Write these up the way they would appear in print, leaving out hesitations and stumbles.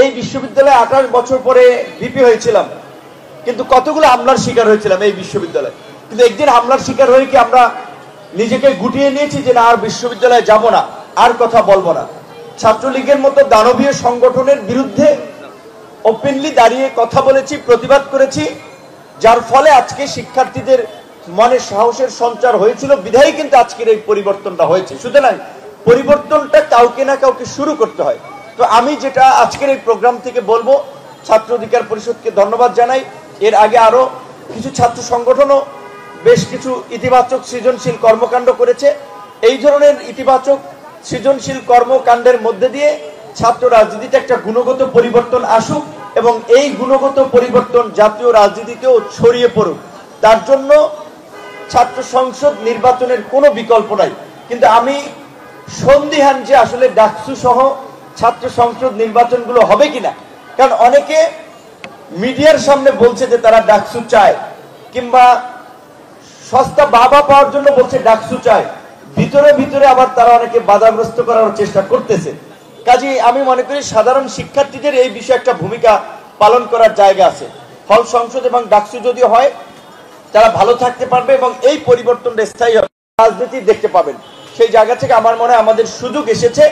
এই বিশ্ববিদ্যালয়ে 28 বছর পরে ভিপি হয়েছিলাম, কিন্তু কতগুলো হামলার শিকার হয়েছিলাম এই বিশ্ববিদ্যালয়ে। কিন্তু একদিন হামলার শিকার হয়ে কি আমরা নিজেকে গুটিয়ে নিয়েছি যে না আর বিশ্ববিদ্যালয়ে যাব না, আর কথা বলবো না? ছাত্রলীগের মতো দানবীয় সংগঠনের বিরুদ্ধে ওপেনলি দাঁড়িয়ে কথা বলেছি, প্রতিবাদ করেছি, যার ফলে আজকে শিক্ষার্থীদের মনে সাহসের সঞ্চার হয়েছিল, বিধায়ী কিন্তু আজকের এই পরিবর্তনটা হয়েছে। সুতরাং পরিবর্তনটা কাউকে না কাউকে শুরু করতে হয়। তো আমি যেটা আজকের এই প্রোগ্রাম থেকে বলবো, ছাত্র অধিকার পরিষদকে ধন্যবাদ জানাই। এর আগে আরো কিছু ছাত্র সংগঠনও বেশ কিছু ইতিবাচক সৃজনশীল কর্মকাণ্ড করেছে। এই ধরনের ইতিবাচক সৃজনশীল কর্মকাণ্ডের মধ্যে দিয়ে ছাত্র রাজনীতিতে একটা গুণগত পরিবর্তন আসুক এবং এই গুণগত পরিবর্তন জাতীয় রাজনীতিতেও ছড়িয়ে পড়ুক। তার জন্য ছাত্র সংসদ নির্বাচনের কোনো বিকল্প নাই। কিন্তু আমি সন্দিহান যে আসলে ডাকসু সহ ছাত্র সংসদ নির্বাচনগুলো হবে কিনা, কারণ অনেকে মিডিয়ার সামনে বলছে যে তারা ডাকসু চায়, কিংবা সস্তা বাবা পাওয়ার জন্য বলছে ডাকসু চায়, ভিতরে ভিতরে আবার তারা অনেকে বাধাগ্রস্ত করার চেষ্টা করতেছে। কাজেই আমি মনে করি সাধারণ শিক্ষার্থীদের এই বিষয়ে একটা ভূমিকা পালন করার জায়গা আছে। হল সংসদ এবং ডাকসু যদি হয় তারা ভালো থাকতে পারবে এবং এই পরিবর্তনটা স্থায়ী হবে, রাজনীতি দেখতে পাবেন। সেই জায়গা থেকে আমার মনে হয় আমাদের সুযোগ এসেছে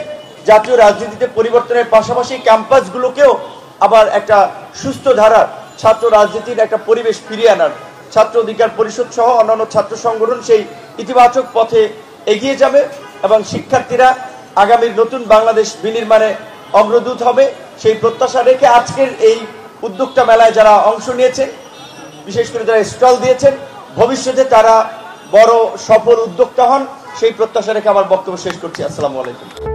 জাতীয় রাজনীতিতে পরিবর্তনের পাশাপাশি ক্যাম্পাসগুলোকেও আবার একটা সুস্থ ধারার ছাত্র রাজনীতির একটা পরিবেশ ফিরিয়ে আনার। ছাত্র অধিকার পরিষদ সহ অন্যান্য ছাত্র সংগঠন সেই ইতিবাচক পথে এগিয়ে যাবে এবং শিক্ষার্থীরা আগামীর নতুন বাংলাদেশ বিনির্মাণে অগ্রদূত হবে, সেই প্রত্যাশা রেখে আজকের এই উদ্যোক্তা মেলায় যারা অংশ নিয়েছেন, বিশেষ করে যারা স্টল দিয়েছেন, ভবিষ্যতে তারা বড় সফল উদ্যোক্তা হন, সেই প্রত্যাশা রেখে আমার বক্তব্য শেষ করছি। আসসালামু আলাইকুম।